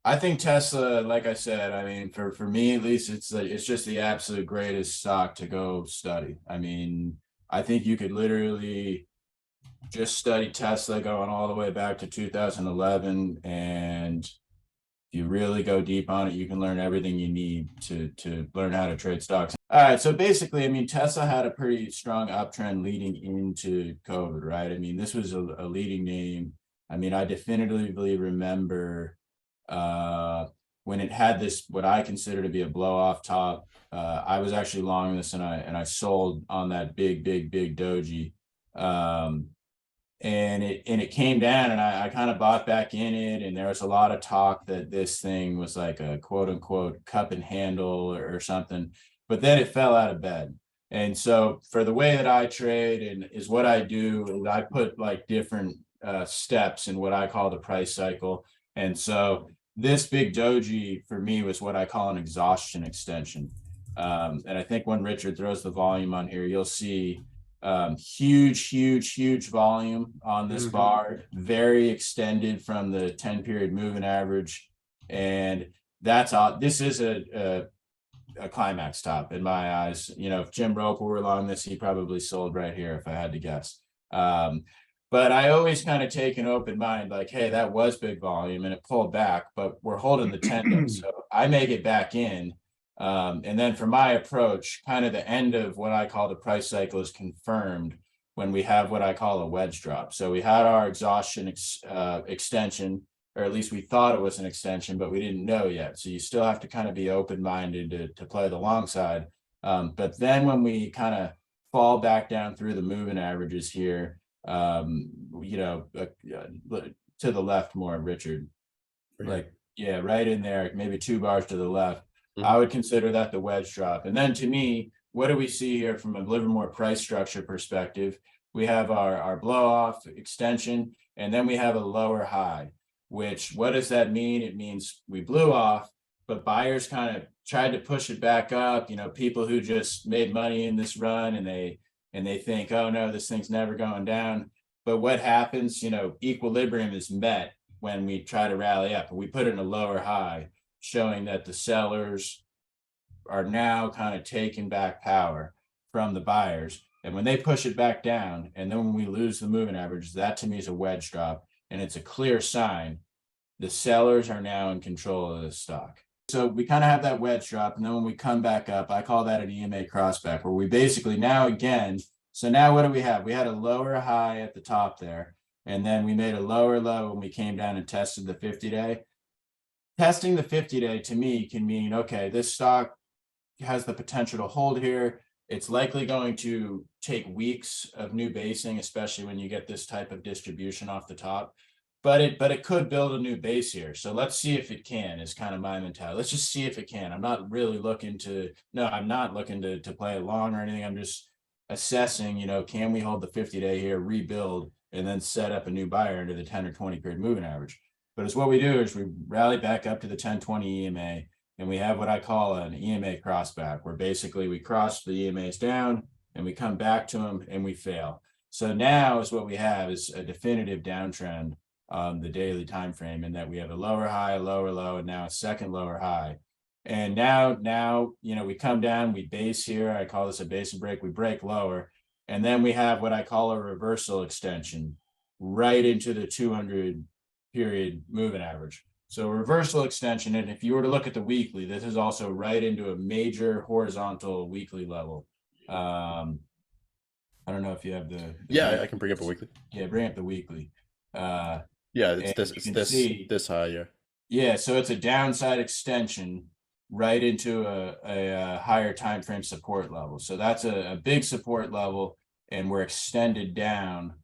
I think Tesla, like I said, I mean, for me at least, it's just the absolute greatest stock to go study. I mean, I think you could literally just study Tesla going all the way back to 2011, and if you really go deep on it, you can learn everything you need to learn how to trade stocks. All right, so basically, I mean, Tesla had a pretty strong uptrend leading into COVID, right? I mean, this was a leading name. I mean, I definitively remember when it had this, what I consider to be a blow off top. I was actually long this, and I sold on that big doji. And it came down, and I kind of bought back in it, and there was a lot of talk that this thing was like a quote unquote cup and handle or something, but then it fell out of bed. And so for the way that I trade and is what I do is I put like different steps in what I call the price cycle. And so this big doji for me was what I call an exhaustion extension. And I think when Richard throws the volume on here, you'll see huge volume on this bar, very extended from the 10 period moving average. And that's this is a climax top in my eyes. You know, if Jim Roper were long this, he probably sold right here if I had to guess. But I always kind of take an open mind, like, hey, that was big volume and it pulled back, but we're holding the 10. So I may get back in. And then for my approach, kind of the end of what I call the price cycle is confirmed when we have what I call a wedge drop. So we had our exhaustion extension, or at least we thought it was an extension, but we didn't know yet. So you still have to kind of be open-minded to play the long side. But then when we kind of fall back down through the moving averages here, you know, to the left more, Richard, like, yeah, right in there, maybe 2 bars to the left. I would consider that the wedge drop. And then to me, what do we see here from a Livermore price structure perspective? We have our blow off extension, and then we have a lower high, which, what does that mean? It means we blew off, but buyers kind of tried to push it back up. You know, people who just made money in this run, and they think, oh no, this thing's never going down. But what happens? You know, equilibrium is met when we try to rally up. We put it in a lower high, showing that the sellers are now kind of taking back power from the buyers. And when they push it back down, and then when we lose the moving averages, that to me is a wedge drop. And it's a clear sign the sellers are now in control of the stock. So we kind of have that wedge drop. And then when we come back up, I call that an EMA crossback, where we basically now again, so now what do we have? We had a lower high at the top there. And then we made a lower low when we came down and tested the 50-day. Testing the 50-day to me can mean, okay, this stock has the potential to hold here. It's likely going to take weeks of new basing, especially when you get this type of distribution off the top. But it could build a new base here. So let's see if it can, is kind of my mentality. Let's just see if it can. I'm not really looking to, no, I'm not looking to play it long or anything. I'm just assessing, you know, can we hold the 50-day here, rebuild, and then set up a new buyer into the 10 or 20 period moving average. But it's what we do is we rally back up to the 10-20 EMA, and we have what I call an EMA crossback, where basically we cross the EMAs down and we come back to them and we fail. So now is what we have is a definitive downtrend on the daily time frame, in that we have a lower high, a lower low, and now a second lower high. And now, you know, we come down, we base here. I call this a base and break. We break lower, and then we have what I call a reversal extension right into the 200 period moving average. So reversal extension, and if you were to look at the weekly, this is also right into a major horizontal weekly level. I don't know if you have the yeah, I can bring up a weekly. Yeah, bring up the weekly. Yeah, it's this high, yeah. Yeah, so it's a downside extension right into a higher time frame support level. So that's a big support level, and we're extended down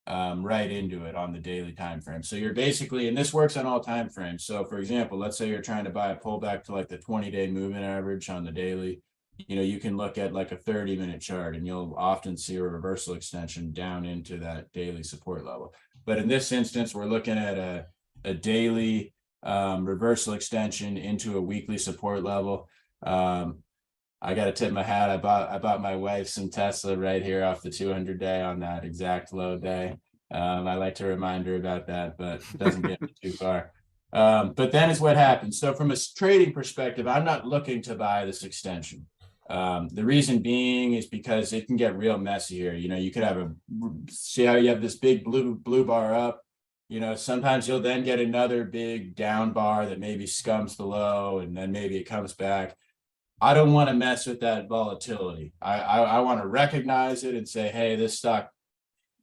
right into it on the daily time frame. So you're basically, and this works on all time frames. So for example, let's say you're trying to buy a pullback to like the 20-day moving average on the daily. You know, you can look at like a 30-minute chart, and you'll often see a reversal extension down into that daily support level. But in this instance, we're looking at a daily reversal extension into a weekly support level. I got to tip my hat. I bought my wife some Tesla right here off the 200-day on that exact low day. I like to remind her about that, but it doesn't get me too far. But then is what happens. So from a trading perspective, I'm not looking to buy this extension. The reason being is because it can get real messy here. You know, you could have see how you have this big blue bar up. You know, sometimes you'll then get another big down bar that maybe scums the low, and then maybe it comes back. I don't want to mess with that volatility. I want to recognize it and say, hey, this stock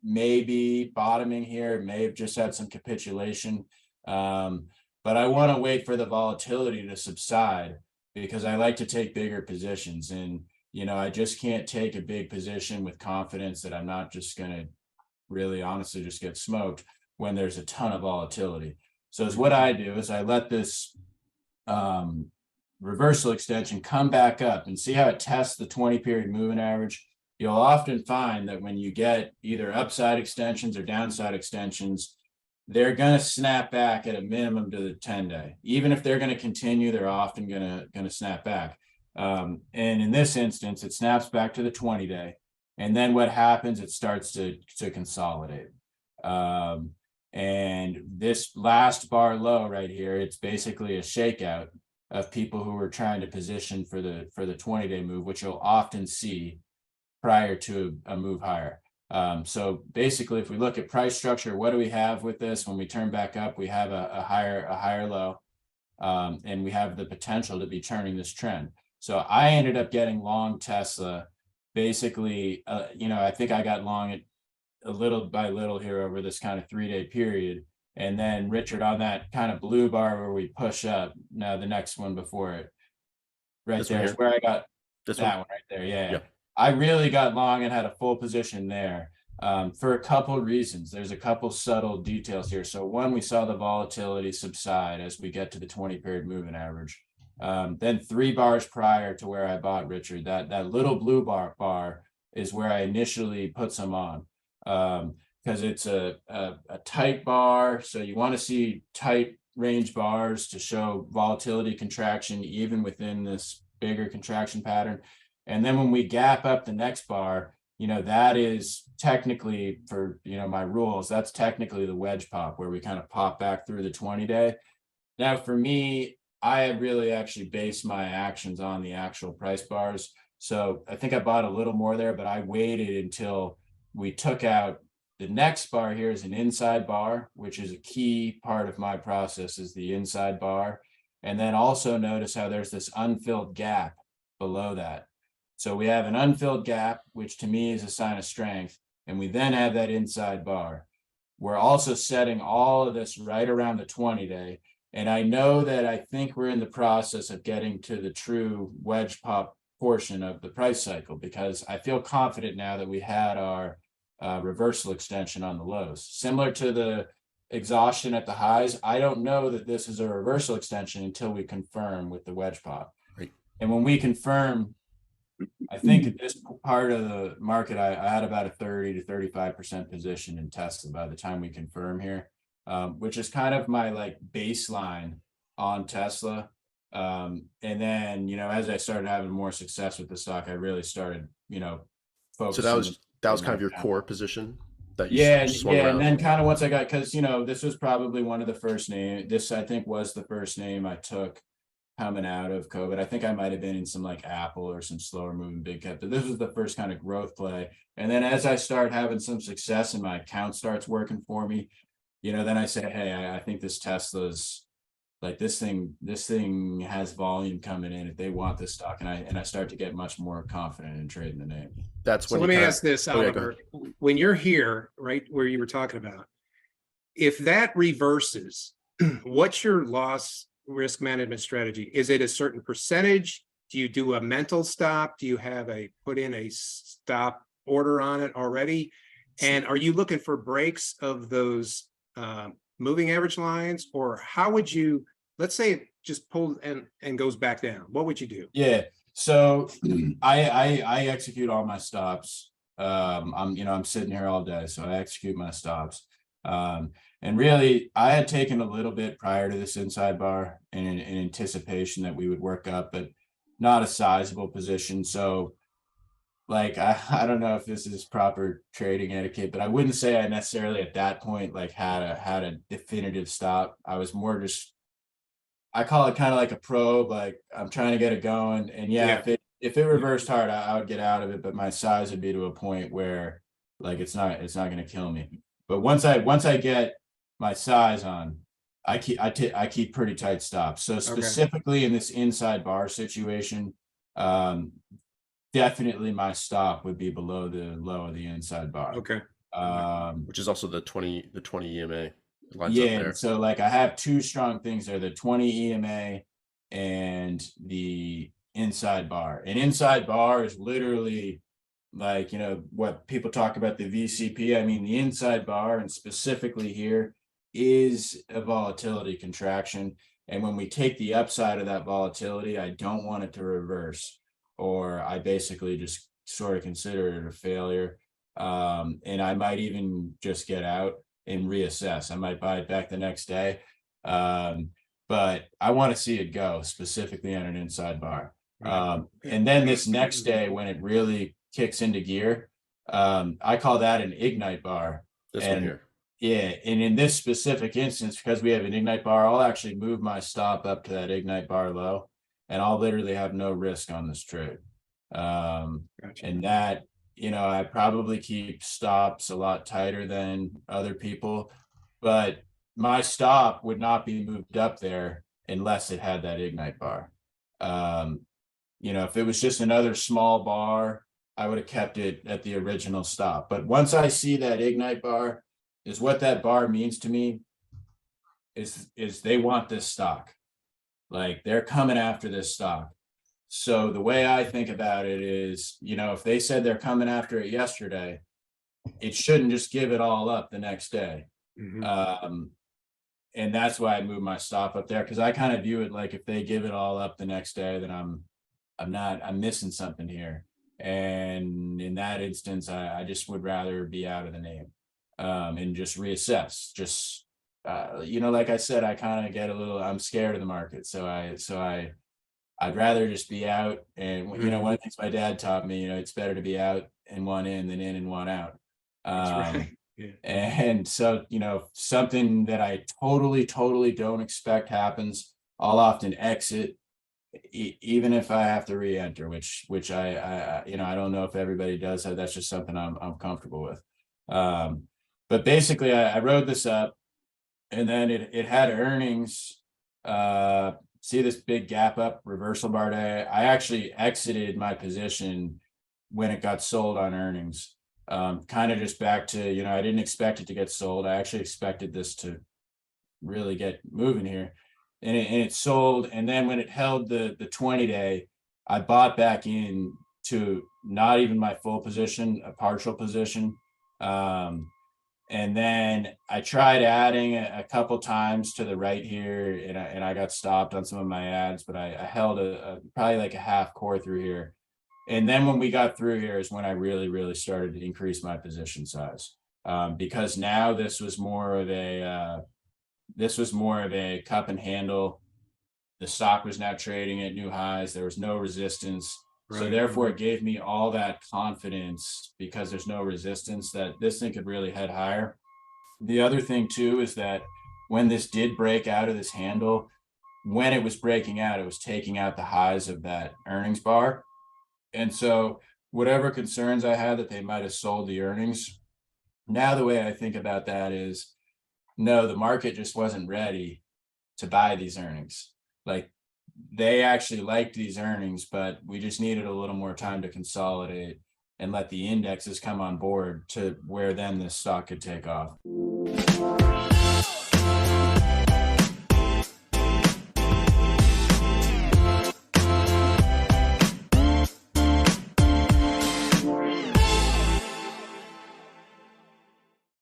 may be bottoming here. It may have just had some capitulation. But I want to wait for the volatility to subside because I like to take bigger positions. And, you know, I just can't take a big position with confidence that I'm not just going to really honestly just get smoked when there's a ton of volatility. So is what I do is I let this reversal extension come back up and see how it tests the 20-period moving average. You'll often find that when you get either upside extensions or downside extensions, they're going to snap back at a minimum to the 10-day. Even if they're going to continue, they're often going to snap back. And in this instance, it snaps back to the 20-day. And then what happens, it starts to consolidate. And this last bar low right here, it's basically a shakeout of people who are trying to position for the 20-day move, which you'll often see prior to a move higher. So basically, if we look at price structure, what do we have with this? When we turn back up, we have a higher low, and we have the potential to be turning this trend. So I ended up getting long Tesla. Basically, you know, I think I got long it a little by little here over this kind of 3-day period. And then Richard, on that kind of blue bar where we push up, now the next one before it, right there is where I got that one right there. Yeah. I really got long and had a full position there for a couple of reasons. There's a couple subtle details here. So one, we saw the volatility subside as we get to the 20-period moving average. Then 3 bars prior to where I bought Richard, that little blue bar is where I initially put some on because it's a tight bar. So you want to see tight range bars to show volatility contraction even within this bigger contraction pattern. And then when we gap up the next bar, you know, that is technically, for, you know, my rules, that's technically the wedge pop where we kind of pop back through the 20-day. Now, for me, I really actually base my actions on the actual price bars. So I think I bought a little more there, but I waited until we took out the next bar. Here is an inside bar, which is a key part of my process, is the inside bar. And then also notice how there's this unfilled gap below that. So we have an unfilled gap, which to me is a sign of strength. And we then have that inside bar. We're also setting all of this right around the 20-day. And I know that I think we're in the process of getting to the true wedge pop portion of the price cycle, because I feel confident now that we had our reversal extension on the lows. Similar to the exhaustion at the highs, I don't know that this is a reversal extension until we confirm with the wedge pop. Right. And when we confirm, I think at this part of the market, I had about a 30 to 35% position in Tesla by the time we confirm here, which is kind of my like baseline on Tesla. And then, you know, as I started having more success with the stock, I really started, you know, focusing. So that was kind of your core position that you swung around. And then kind of once I got, because, you know, this was probably one of the first names. This, I think, was the first name I took coming out of COVID. I think I might have been in some like Apple or some slower moving big cap, but this was the first kind of growth play. And then as I start having some success and my account starts working for me, you know, then I say, hey, I think this Tesla's like this thing has volume coming in if they want this stock. And I start to get much more confident in trading the name. That's when. So let me ask this, Oliver. When you're here, right where you were talking about, if that reverses, what's your loss risk management strategy? Is it a certain percentage? Do you do a mental stop? Do you have put in a stop order on it already? And are you looking for breaks of those moving average lines, or how would you, let's say it just pulls and goes back down, what would you do? Yeah, so I execute all my stops. I'm sitting here all day, so I execute my stops. And really, I had taken a little bit prior to this inside bar in anticipation that we would work up, but not a sizable position. So like, I don't know if this is proper trading etiquette, but I wouldn't say I necessarily at that point like had a definitive stop. I was more just, I call it kind of like a probe, like I'm trying to get it going. And yeah, if it reversed hard, I would get out of it, but my size would be to a point where like it's not going to kill me. But once I get my size on, I keep pretty tight stops. So specifically in this inside bar situation, definitely my stop would be below the low of the inside bar. Okay. Which is also the 20 EMA. Yeah, so like I have two strong things there, the 20 EMA and the inside bar. An inside bar is literally like, you know, what people talk about the VCP. I mean, the inside bar, and specifically here, is a volatility contraction. And when we take the upside of that volatility, I don't want it to reverse, or I basically just sort of consider it a failure. And I might even just get out and reassess. I might buy it back the next day. But I want to see it go, specifically on an inside bar. And then this next day, when it really kicks into gear, I call that an ignite bar. This one here. Yeah, and in this specific instance, because we have an ignite bar, I'll actually move my stop up to that ignite bar low, and I'll literally have no risk on this trade. And that, you know, I probably keep stops a lot tighter than other people, but my stop would not be moved up there unless it had that ignite bar. You know, if it was just another small bar, I would have kept it at the original stop. But once I see that ignite bar, is what that bar means to me is they want this stock. Like, they're coming after this stock. So the way I think about it is, you know, if they said they're coming after it yesterday, it shouldn't just give it all up the next day. And that's why I move my stop up there, because I kind of view it like, if they give it all up the next day, then I'm missing something here. And in that instance, I just would rather be out of the name, and just reassess. Just you know, like I said, I kind of get a little, I'm scared of the market, so I'd rather just be out. And you know, one of the things my dad taught me, you know, it's better to be out and one in than in and one out. That's right. Yeah. And so, you know, something that I totally don't expect happens, I'll often exit, even if I have to re-enter, which I you know, I don't know if everybody does that. That's just something I'm comfortable with. But basically I rode this up, and then it had earnings. See this big gap up, reversal bar day. I actually exited my position when it got sold on earnings. Kind of just back to, you know, I didn't expect it to get sold. I actually expected this to really get moving here. And it sold. And then when it held the 20-day, I bought back in to not even my full position, a partial position. And then I tried adding a couple times to the right here, and I got stopped on some of my ads, but I held probably like a half core through here. And then when we got through here is when I really started to increase my position size, because now this was more of a cup and handle. The stock was now trading at new highs. There was no resistance. Right. So therefore, it gave me all that confidence, because there's no resistance, that this thing could really head higher. The other thing too is that when this did break out of this handle, when it was breaking out, it was taking out the highs of that earnings bar. And so whatever concerns I had that they might have sold the earnings, now the way I think about that is, no, the market just wasn't ready to buy these earnings. Like, they actually liked these earnings, but we just needed a little more time to consolidate and let the indexes come on board to where then this stock could take off.